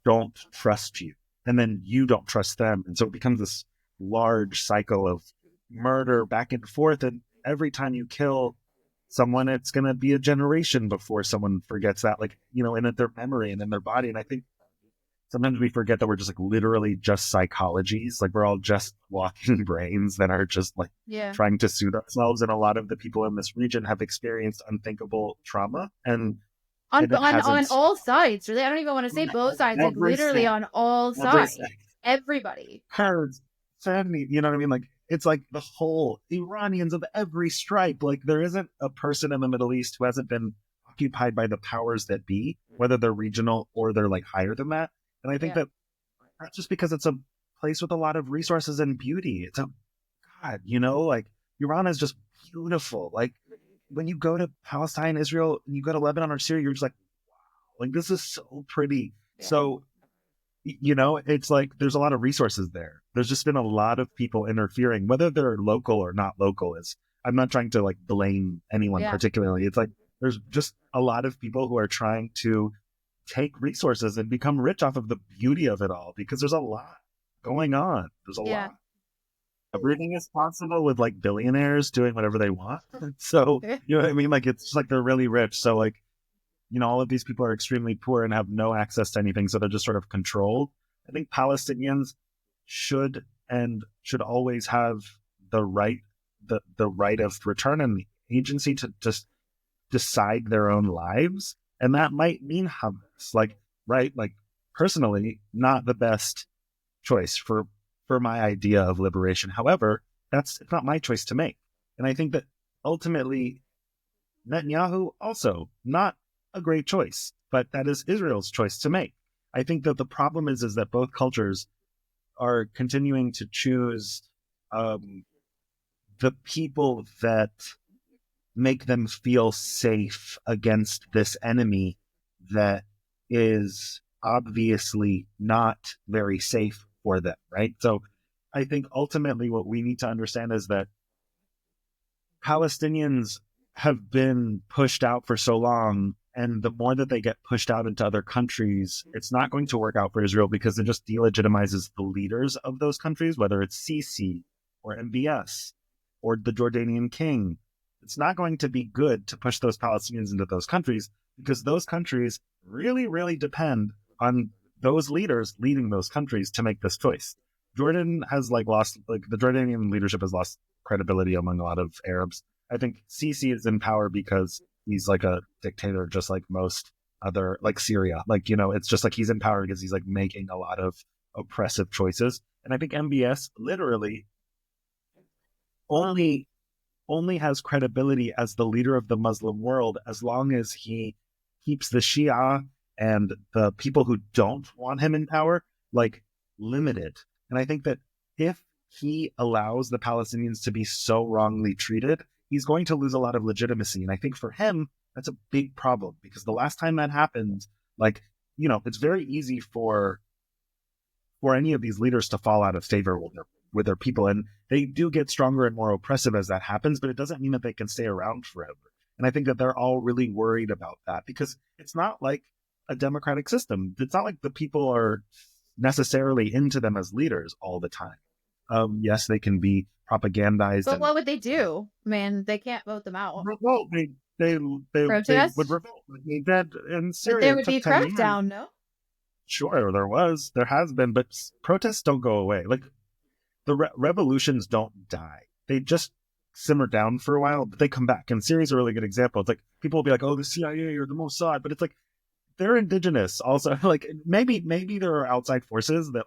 don't trust you, and then you don't trust them, and so it becomes this large cycle of murder back and forth. And every time you kill someone, it's going to be a generation before someone forgets that, like, you know, in their memory and in their body. And I think sometimes we forget that we're just like literally just psychologies. Like we're all just walking brains that are just like trying to soothe ourselves. And a lot of the people in this region have experienced unthinkable trauma, and on all sides. Really, I don't even want to say both sides. Like literally on all sides. Everybody. Kurds, 70, you know what I mean? Like it's like the whole Iranians of every stripe. Like there isn't a person in the Middle East who hasn't been occupied by the powers that be, whether they're regional or they're like higher than that. And I think that that's just because it's a place with a lot of resources and beauty. It's a God, you know, like Iran is just beautiful. Like when you go to Palestine, Israel, and you go to Lebanon or Syria, you're just like, wow, like this is so pretty. So, you know, it's like there's a lot of resources there. There's just been a lot of people interfering, whether they're local or not local. Is I'm not trying to like blame anyone particularly. It's like there's just a lot of people who are trying to take resources and become rich off of the beauty of it all, because there's a lot going on. There's a lot. everything is possible with like billionaires doing whatever they want. So, you know what I mean? Like, it's just like they're really rich. So, like, you know, all of these people are extremely poor and have no access to anything. So they're just sort of controlled. I think Palestinians should always have the right, the right of return and the agency to just decide their own lives. And that might mean Hamas, like, right? Like, personally, not the best choice for my idea of liberation. However, it's not my choice to make. And I think that ultimately Netanyahu also not a great choice, but that is Israel's choice to make. I think that the problem is that both cultures are continuing to choose the people that make them feel safe against this enemy that is obviously not very safe for them, right? So I think ultimately what we need to understand is that Palestinians have been pushed out for so long, and the more that they get pushed out into other countries, it's not going to work out for Israel because it just delegitimizes the leaders of those countries, whether it's Sisi or MBS or the Jordanian king. It's not going to be good to push those Palestinians into those countries because those countries really, really depend on those leaders leading those countries to make this choice. Jordan has lost, the Jordanian leadership has lost credibility among a lot of Arabs. I think Sisi is in power because he's like a dictator, just like most other, like Syria. Like, you know, it's just like he's in power because he's like making a lot of oppressive choices. And I think MBS literally only has credibility as the leader of the Muslim world as long as he keeps the Shia and the people who don't want him in power like limited. And I think that if he allows the Palestinians to be so wrongly treated, he's going to lose a lot of legitimacy. And I think for him, that's a big problem because the last time that happened, like, you know, it's very easy for any of these leaders to fall out of favor with their people. And they do get stronger and more oppressive as that happens, but it doesn't mean that they can stay around forever. And I think that they're all really worried about that because it's not like a democratic system. It's not like the people are necessarily into them as leaders all the time. Yes, they can be propagandized. But what would they do? Man, they can't vote them out. Revolt. They would Protest? revolt. Like they did in But Syria. there It would be took a 10 years. crackdown, no? Sure, there has been, but protests don't go away. Like the revolutions don't die. They just simmer down for a while, but they come back. And Syria is a really good example. It's like people will be like, "Oh, the CIA or the Mossad," but it's like they're indigenous. Also, like maybe there are outside forces that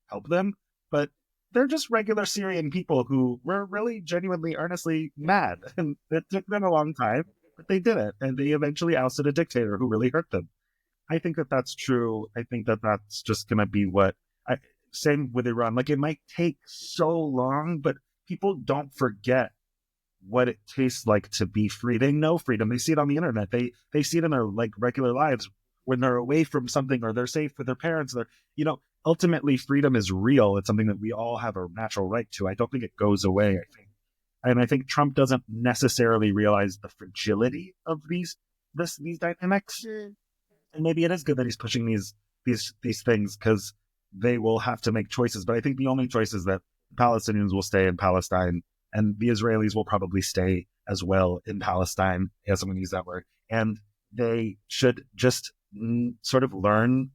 help them, but they're just regular Syrian people who were really genuinely, earnestly mad, and it took them a long time, but they did it, and they eventually ousted a dictator who really hurt them. I think that that's true. I think that that's just going to be same with Iran. Like it might take so long, but people don't forget what it tastes like to be free. They know freedom. They see it on the internet. They see it in their regular lives when they're away from something or they're safe with their parents. Ultimately freedom is real. It's something that we all have a natural right to. I don't think it goes away. I think Trump doesn't necessarily realize the fragility of these dynamics. Mm. And maybe it is good that he's pushing these things because they will have to make choices. But I think the only choice is that Palestinians will stay in Palestine and the Israelis will probably stay as well in Palestine. Yes, I'm going to use that word. And they should just sort of learn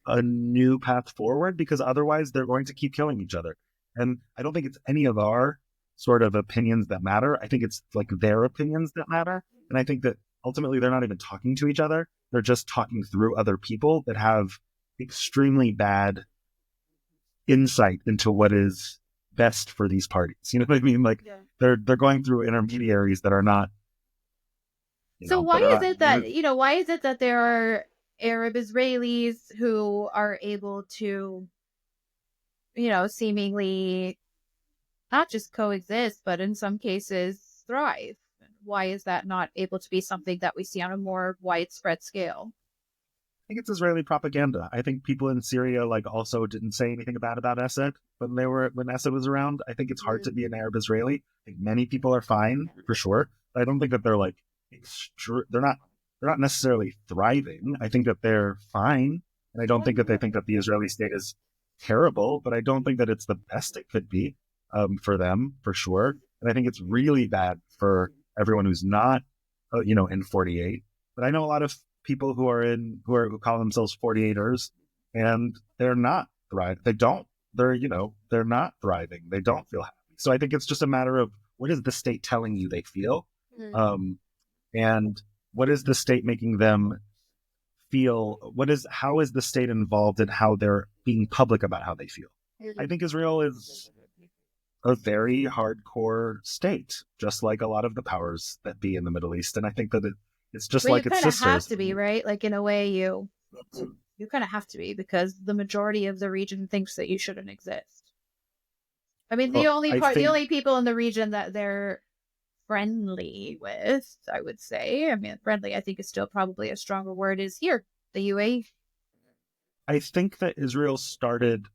a new path forward because otherwise they're going to keep killing each other. And I don't think it's any of our sort of opinions that matter. I think it's like their opinions that matter. And I think that ultimately they're not even talking to each other. They're just talking through other people that have extremely bad insight into what is best for these parties. You know what I mean? Like Yeah. they're going through intermediaries that are not. So why is it that why is it that there are Arab Israelis who are able to, seemingly not just coexist, but in some cases thrive? Why is that not able to be something that we see on a more widespread scale? I think it's Israeli propaganda. I think people in Syria also didn't say anything about Assad when Assad was around. I think it's hard to be an Arab Israeli. I think many people are fine for sure. But I don't think that they're they're not necessarily thriving. I think that they're fine, and I don't think that they think that the Israeli state is terrible. But I don't think that it's the best it could be. for them, for sure. And I think it's really bad for everyone who's not, in 48. But I know a lot of people who call themselves 48ers, and they're not thriving. They're not thriving. They don't feel happy. So I think it's just a matter of what is the state telling you they feel, um, and what is the state making them feel? How is the state involved in how they're being public about how they feel? I think Israel is a very hardcore state, just like a lot of the powers that be in the Middle East. And I think that it's just Well, like you its kind of have sisters. to be, right? Like, in a way, you kind of have to be, because the majority of the region thinks that you shouldn't exist. I mean, Well, the only people in the region that they're friendly with, I would say, I mean, friendly, I think is still probably a stronger word, is here, the UAE. I think that Israel started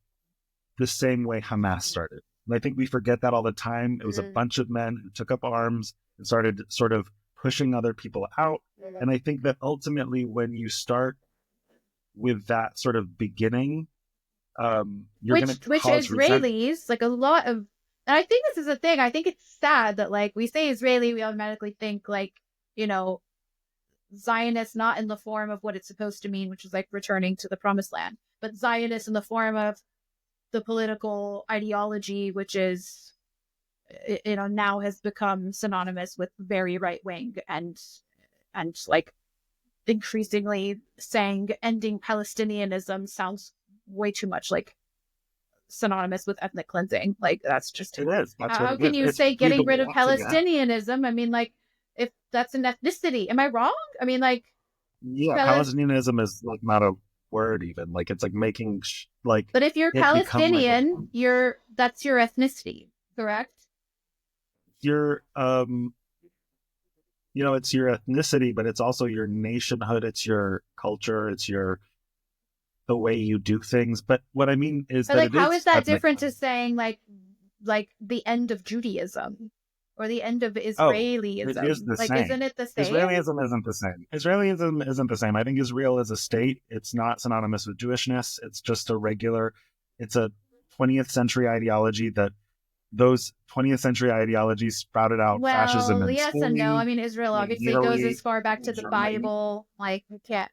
the same way Hamas started. And I think we forget that all the time. It was a bunch of men who took up arms and started sort of pushing other people out. And I think that ultimately, when you start with that sort of beginning, you're going to Which cause resentment. Israelis, like a lot of, and I think this is a thing. I think it's sad that, like, we say Israeli, we automatically think, like, you know, Zionist, not in the form of what it's supposed to mean, which is like returning to the promised land, but Zionist in the form of the political ideology, which is, now has become synonymous with very right wing, and like increasingly saying ending Palestinianism sounds way too much like synonymous with ethnic cleansing. Like, that's just, It is. That's what how it can is. you It's say we've getting been rid of watching it happen. Palestinianism? I mean, like, if that's an ethnicity, am I wrong? I mean, like, Yeah, Palis- Palestinianism is like not a word even. Like it's like making like but if you're it become like Palestinian, that's your ethnicity, correct? you're it's your ethnicity, but it's also your nationhood, it's your culture, it's the way you do things. But what I mean is But that like, it how is is that ethnic. different to saying like the end of Judaism or the end of Oh, it is Israelism? the Like, same. isn't it the same? Israelism isn't the same. Israelism isn't the same. I think Israel is a state. It's not synonymous with Jewishness. It's just it's a 20th century ideology that those 20th century ideologies sprouted out fascism Well, in yes and no. I Spain, mean, Israel in obviously goes as Italy, far back in to the Germany. Bible. Like, we can't,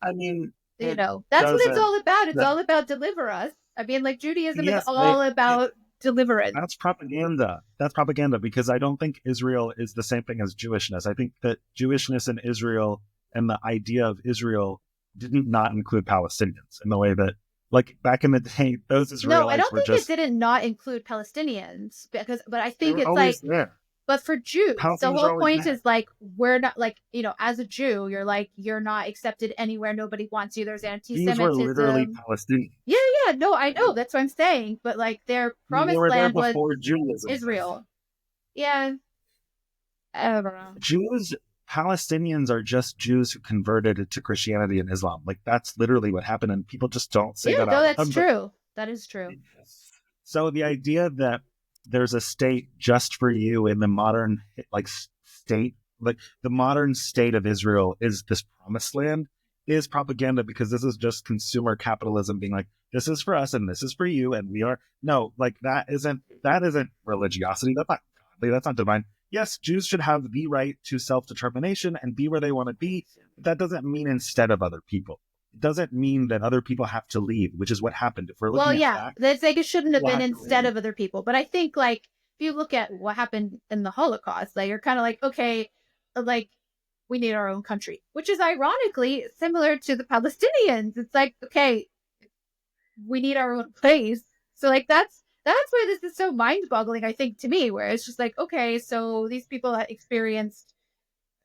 I mean, it that's what it's doesn't. all about. It's That, all about deliver us. I mean, like, Judaism is yes, all about deliverance. that's propaganda. That's propaganda because I don't think Israel is the same thing as Jewishness. I think that Jewishness in Israel and the idea of Israel didn't not include Palestinians in the way that, like back in the day, those No, I Israelites don't were think it just didn't not include Palestinians, but I they think were it's always like, there. but for Jews, the Palestinians are whole always point there. is like, we're not, like, as a Jew, you're like, you're not accepted anywhere. Nobody wants you. There's Jews were literally anti-Semitism. Yeah, Palestinians. yeah, no, I know. That's what I'm saying. But like, their I mean, they promised were there land was before Judaism was. Israel. Yeah, I don't know. Jews, Palestinians are just Jews who converted to Christianity and Islam. Like that's literally what happened, and people just don't say Yeah, that no, out that's loud. But true. That is true. so the idea that there's a state just for you in the modern state, like the modern state of Israel is this promised land, is propaganda because this is just consumer capitalism being like, this is for us and this is for you, and we are no, like that isn't religiosity. That's not godly. That's not divine. Yes, Jews should have the right to self-determination and be where they want to be. But that doesn't mean instead of other people. It doesn't mean that other people have to leave, which is what happened. If we're Well, looking at yeah, facts, that's like, it shouldn't have people been have to instead leave. of other people. But I think, like, if you look at what happened in the Holocaust, like, you're kind of like, okay, like, we need our own country, which is ironically similar to the Palestinians. It's like, okay, we need our own place. So like, that's where this is so mind-boggling, I think, to me, where it's just like, okay, so these people that experienced,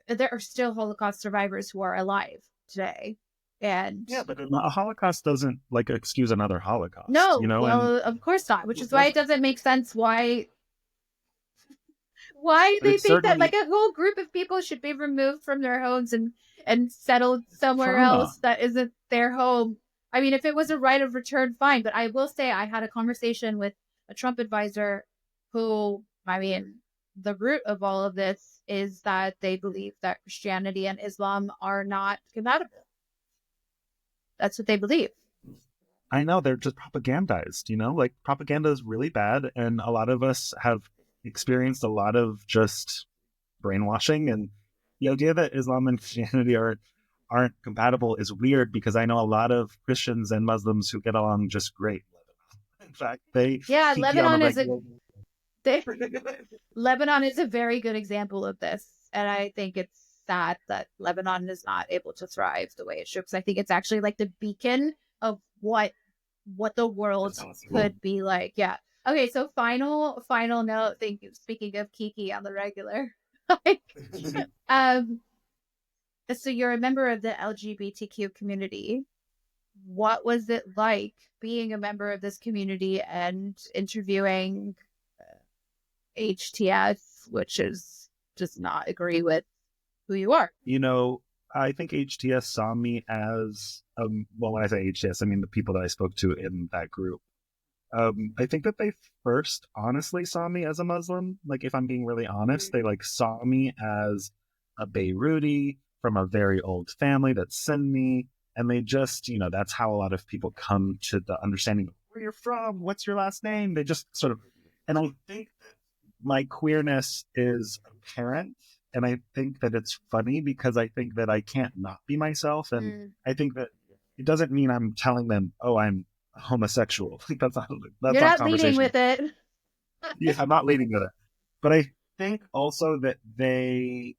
there are still Holocaust survivors who are alive today. And Yeah, but a Holocaust doesn't like excuse another Holocaust, no, and well, of course not, which it is why it doesn't. doesn't make sense why But they it's think that like certainly a whole group of people should be removed from their homes and settled somewhere trauma. else that isn't their home. I mean, if it was a right of return, fine. But I will say, I had a conversation with a Trump advisor who, I mean, the root of all of this is that they believe that Christianity and Islam are not compatible. That's what they believe. I know they're just propagandized, like propaganda is really bad. And a lot of us have experienced a lot of just brainwashing. And the idea that Islam and Christianity aren't compatible is weird because I know a lot of Christians and Muslims who get along just great. In fact, they Yeah, kiki on a Lebanon is a regular. they, Lebanon is a very good example of this, and I think it's sad that Lebanon is not able to thrive the way it should. Because I think it's actually like the beacon of what the world could be like. Yeah. Okay. So final note. Thank you. Speaking of Kiki on the regular, um, so you're a member of the LGBTQ community. What was it like being a member of this community and interviewing HTS, which is does not agree with who you are? I think HTS saw me as, well, when I say HTS, I mean the people that I spoke to in that group. I think that they first honestly saw me as a Muslim. Like, if I'm being really honest, they like saw me as a Beiruti from a very old family that's Sunni. And they just, that's how a lot of people come to the understanding of where you're from, what's your last name. They just sort of, and I think my queerness is apparent. And I think that it's funny because I think that I can't not be myself. And I think that it doesn't mean I'm telling them, oh, I'm homosexual. That's You're not not leading conversation. with it. Yeah, I'm not leading with it. But I think also that I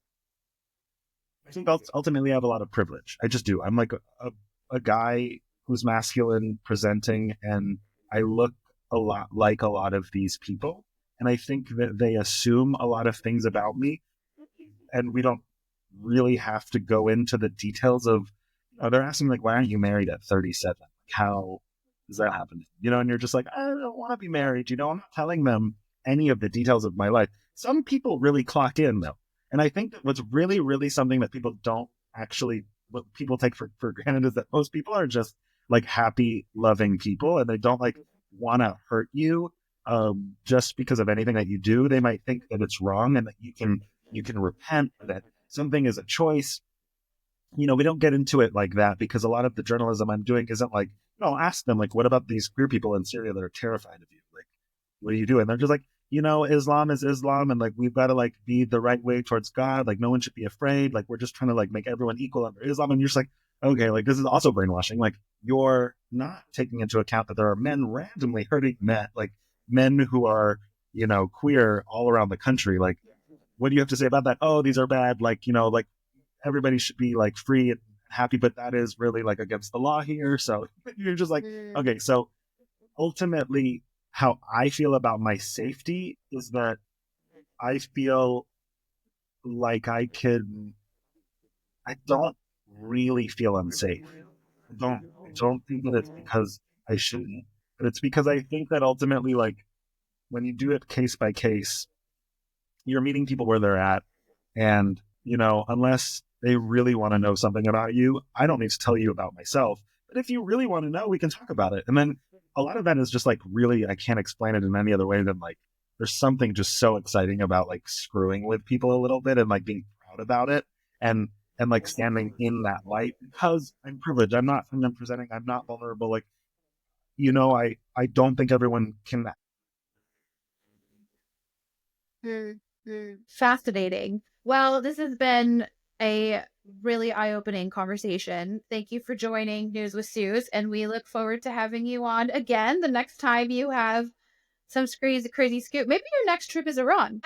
think ultimately I have a lot of privilege. I just do. I'm like a guy who's masculine presenting, and I look a lot like a lot of these people. And I think that they assume a lot of things about me, and we don't really have to go into the details of, they're asking like, why aren't you married at 37? How does that happen? And you're just like, I don't want to be married. I'm not telling them any of the details of my life. Some people really clock in though. And I think that what's really, really something that people don't actually, what people take for granted is that most people are just like happy, loving people, and they don't like want to hurt you just because of anything that you do. They might think that it's wrong and that you can repent, that something is a choice. We don't get into it like that because a lot of the journalism I'm doing isn't like, I'll ask them like, what about these queer people in Syria that are terrified of you? Like, what do you do? And they're just like, Islam is Islam, and like we've got to like be the right way towards God. Like no one should be afraid. Like we're just trying to like make everyone equal under Islam. And you're just like, okay, like this is also brainwashing. Like you're not taking into account that there are men randomly hurting men, like men who are, queer all around the country. Like, what do you have to say about that? Oh, these are bad. Like, like everybody should be like free and happy, but that is really like against the law here. So you're just like, okay, so ultimately how I feel about my safety is that I feel like I don't really feel unsafe. I don't think that it's because I shouldn't, but it's because I think that ultimately, like, when you do it case by case, you're meeting people where they're at. And, unless they really want to know something about you, I don't need to tell you about myself. But if you really want to know, we can talk about it. And then a lot of that is just like, really, I can't explain it in any other way than like, there's something just so exciting about like screwing with people a little bit and like being proud about it. And like standing in that light because I'm privileged. I'm presenting, I'm not vulnerable. Like, I don't think everyone can. Fascinating. Well, this has been a really eye-opening conversation. Thank you for joining News with Suze, and we look forward to having you on again the next time you have some crazy scoop. Maybe your next trip is Iran.